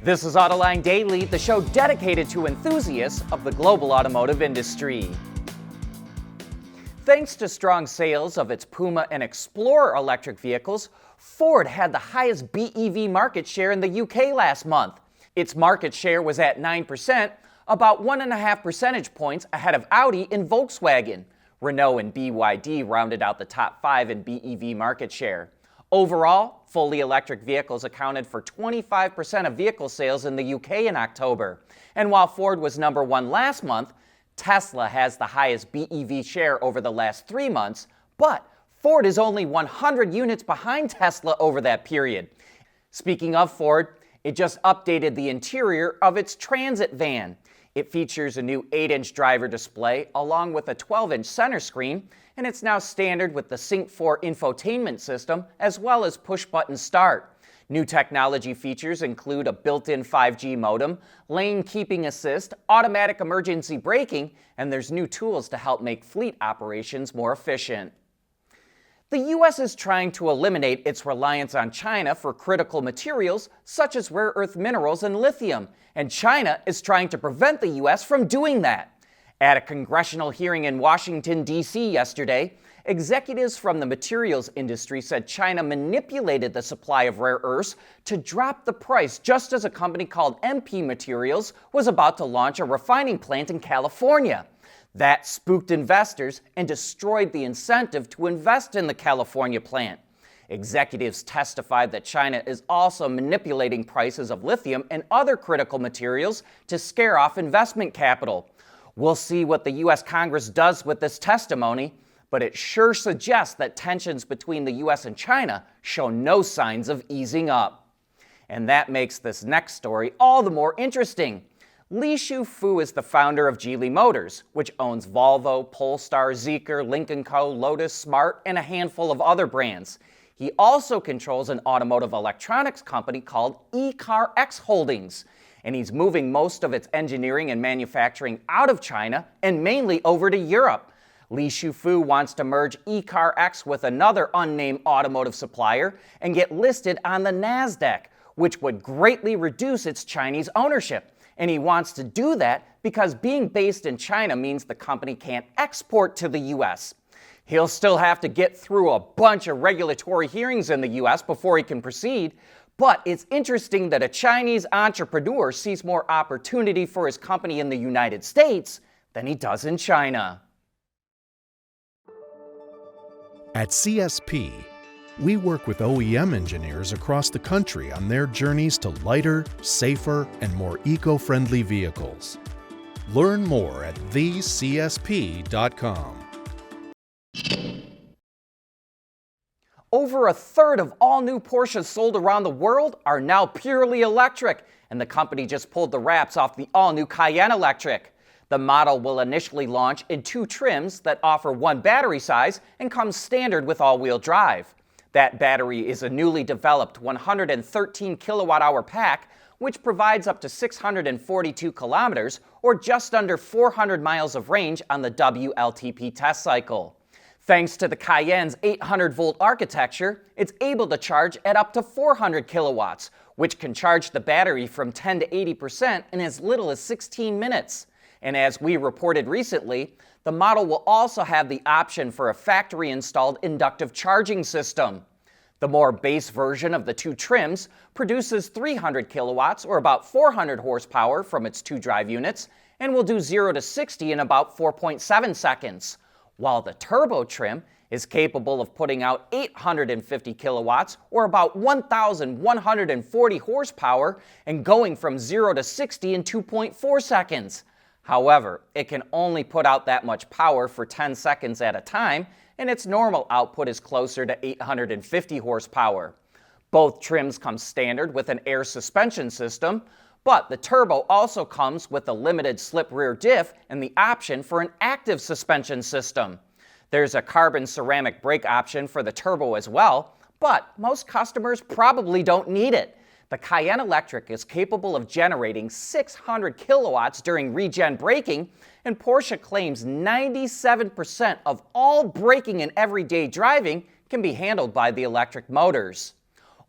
This is Autoline Daily, the show dedicated to enthusiasts of the global automotive industry. Thanks to strong sales of its Puma and Explorer electric vehicles, Ford had the highest BEV market share in the UK last month. Its market share was at 9%, about 1.5 percentage points ahead of Audi and Volkswagen. Renault and BYD rounded out the top 5 in BEV market share. Overall, fully electric vehicles accounted for 25% of vehicle sales in the UK in October. And while Ford was number 1 last month, Tesla has the highest BEV share over the last 3 months, but Ford is only 100 units behind Tesla over that period. Speaking of Ford, it just updated the interior of its Transit van. It features a new 8-inch driver display along with a 12-inch center screen, and it's now standard with the Sync 4 infotainment system as well as push-button start. New technology features include a built-in 5G modem, lane keeping assist, automatic emergency braking, and there's new tools to help make fleet operations more efficient. The U.S. is trying to eliminate its reliance on China for critical materials such as rare earth minerals and lithium, and China is trying to prevent the U.S. from doing that. At a congressional hearing in Washington, D.C. yesterday, executives from the materials industry said China manipulated the supply of rare earths to drop the price just as a company called MP Materials was about to launch a refining plant in California. That spooked investors and destroyed the incentive to invest in the California plant. Executives testified that China is also manipulating prices of lithium and other critical materials to scare off investment capital. We'll see what the U.S. Congress does with this testimony, but it sure suggests that tensions between the U.S. and China show no signs of easing up. And that makes this next story all the more interesting. Li Shufu is the founder of Geely Motors, which owns Volvo, Polestar, Zeekr, Lynk & Co., Lotus, Smart, and a handful of other brands. He also controls an automotive electronics company called ECARX Holdings, and he's moving most of its engineering and manufacturing out of China and mainly over to Europe. Li Shufu wants to merge ECARX with another unnamed automotive supplier and get listed on the NASDAQ, which would greatly reduce its Chinese ownership. And he wants to do that because being based in China means the company can't export to the U.S. He'll still have to get through a bunch of regulatory hearings in the U.S. before he can proceed, but it's interesting that a Chinese entrepreneur sees more opportunity for his company in the United States than he does in China. At CSP, we work with OEM engineers across the country on their journeys to lighter, safer, and more eco-friendly vehicles. Learn more at thecsp.com. Over a third of all new Porsches sold around the world are now purely electric, and the company just pulled the wraps off the all-new Cayenne electric. The model will initially launch in 2 trims that offer 1 battery size and comes standard with all-wheel drive. That battery is a newly developed 113 kilowatt-hour pack, which provides up to 642 kilometers, or just under 400 miles of range on the WLTP test cycle. Thanks to the Cayenne's 800-volt architecture, it's able to charge at up to 400 kilowatts, which can charge the battery from 10 to 80% in as little as 16 minutes. And as we reported recently, the model will also have the option for a factory-installed inductive charging system. The more base version of the 2 trims produces 300 kilowatts, or about 400 horsepower from its 2 drive units, and will do 0 to 60 in about 4.7 seconds. While the turbo trim is capable of putting out 850 kilowatts, or about 1,140 horsepower, and going from 0 to 60 in 2.4 seconds. However, it can only put out that much power for 10 seconds at a time, and its normal output is closer to 850 horsepower. Both trims come standard with an air suspension system, but the turbo also comes with a limited slip rear diff and the option for an active suspension system. There's a carbon ceramic brake option for the turbo as well, but most customers probably don't need it. The Cayenne Electric is capable of generating 600 kilowatts during regen braking, and Porsche claims 97% of all braking in everyday driving can be handled by the electric motors.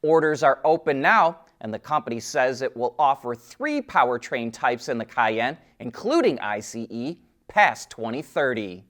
Orders are open now, and the company says it will offer 3 powertrain types in the Cayenne, including ICE, past 2030.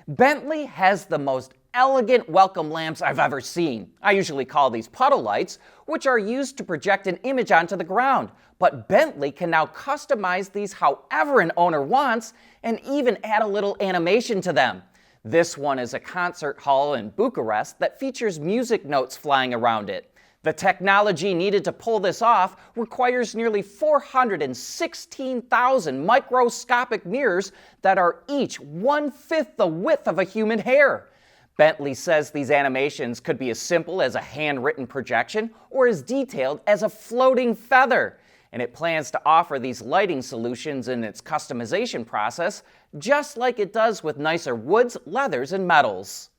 Bentley has the most elegant welcome lamps I've ever seen. I usually call these Puddle lights, which are used to project an image onto the ground. But Bentley can now customize these however an owner wants and even add a little animation to them. This one is a concert hall in Bucharest that features music notes flying around it. The technology needed to pull this off requires nearly 416,000 microscopic mirrors that are each 1/5 the width of a human hair. Bentley says these animations could be as simple as a handwritten projection or as detailed as a floating feather. And it plans to offer these lighting solutions in its customization process, just like it does with nicer woods, leathers, and metals.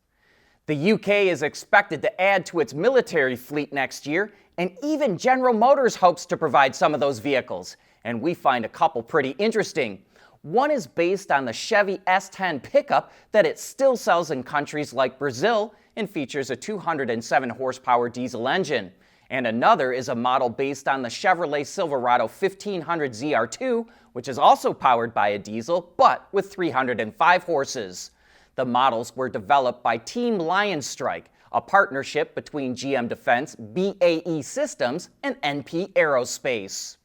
The UK is expected to add to its military fleet next year, and even General Motors hopes to provide some of those vehicles. And we find a couple pretty interesting. One is based on the Chevy S10 pickup that it still sells in countries like Brazil and features a 207 horsepower diesel engine. And another is a model based on the Chevrolet Silverado 1500 ZR2, which is also powered by a diesel, but with 305 horses. The models were developed by Team Lion Strike, a partnership between GM Defense, BAE Systems, and NP Aerospace.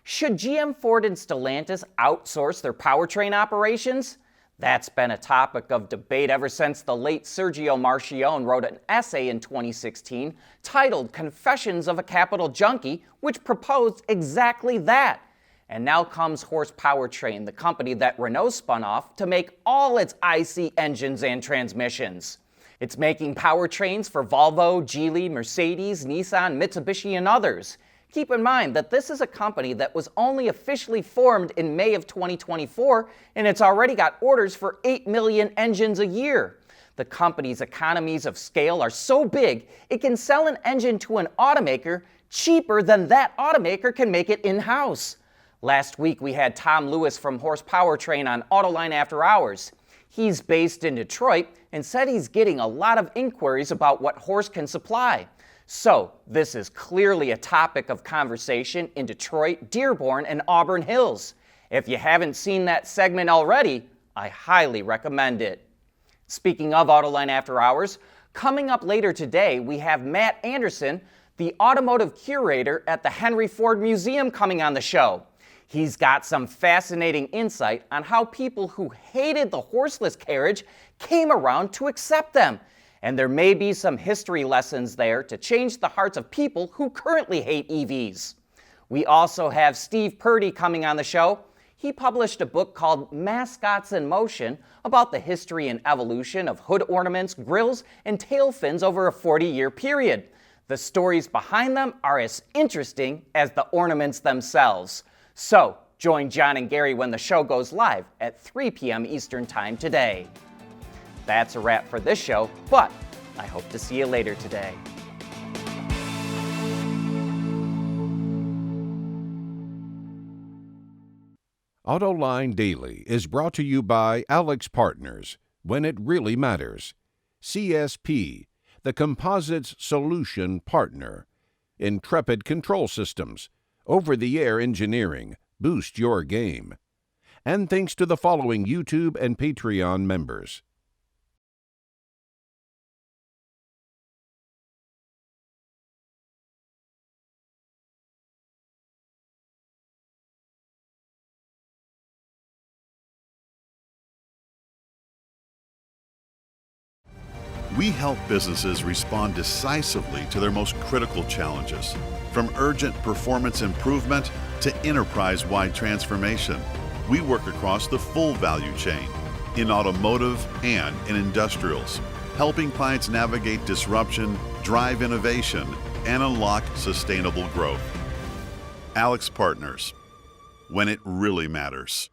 Should GM, Ford, and Stellantis outsource their powertrain operations? That's been a topic of debate ever since the late Sergio Marchionne wrote an essay in 2016 titled Confessions of a Capital Junkie, which proposed exactly that. And now comes Horse Powertrain, the company that Renault spun off to make all its IC engines and transmissions. It's making powertrains for Volvo, Geely, Mercedes, Nissan, Mitsubishi, and others. Keep in mind that this is a company that was only officially formed in May of 2024, and it's already got orders for 8 million engines a year. The company's economies of scale are so big, it can sell an engine to an automaker cheaper than that automaker can make it in-house. Last week, we had Tom Lewis from Horse Powertrain on Autoline After Hours. He's based in Detroit and said he's getting a lot of inquiries about what Horse can supply. So, this is clearly a topic of conversation in Detroit, Dearborn, and Auburn Hills. If you haven't seen that segment already, I highly recommend it. Speaking of Autoline After Hours, coming up later today, we have Matt Anderson, the automotive curator at the Henry Ford Museum, coming on the show. He's got some fascinating insight on how people who hated the horseless carriage came around to accept them. And there may be some history lessons there to change the hearts of people who currently hate EVs. We also have Steve Purdy coming on the show. He published a book called Mascots in Motion about the history and evolution of hood ornaments, grills, and tail fins over a 40-year period. The stories behind them are as interesting as the ornaments themselves. So, join John and Gary when the show goes live at 3 p.m. Eastern Time today. That's a wrap for this show, but I hope to see you later today. Autoline Daily is brought to you by Alex Partners, when it really matters. CSP, the Composites Solution Partner. Intrepid Control Systems, over-the-air engineering, boost your game. And thanks to the following YouTube and Patreon members. We help businesses respond decisively to their most critical challenges, from urgent performance improvement to enterprise-wide transformation. We work across the full value chain, in automotive and in industrials, helping clients navigate disruption, drive innovation, and unlock sustainable growth. Alex Partners, when it really matters.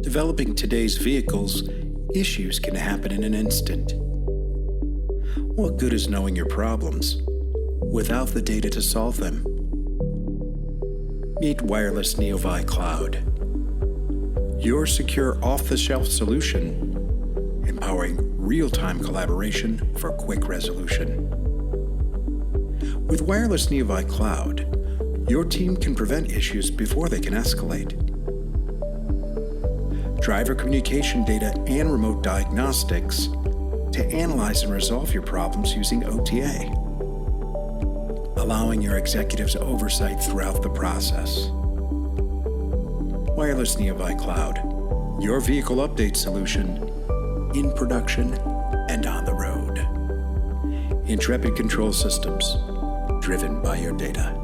Developing today's vehicles, issues can happen in an instant. What good is knowing your problems without the data to solve them? Meet Wireless Neovi Cloud, your secure off-the-shelf solution empowering real-time collaboration for quick resolution. With Wireless Nearby Cloud, your team can prevent issues before they can escalate. Driver communication data and remote diagnostics to analyze and resolve your problems using OTA, allowing your executives oversight throughout the process. Wireless Nearby Cloud, your vehicle update solution in production and on the road. Intrepid Control Systems, driven by your data.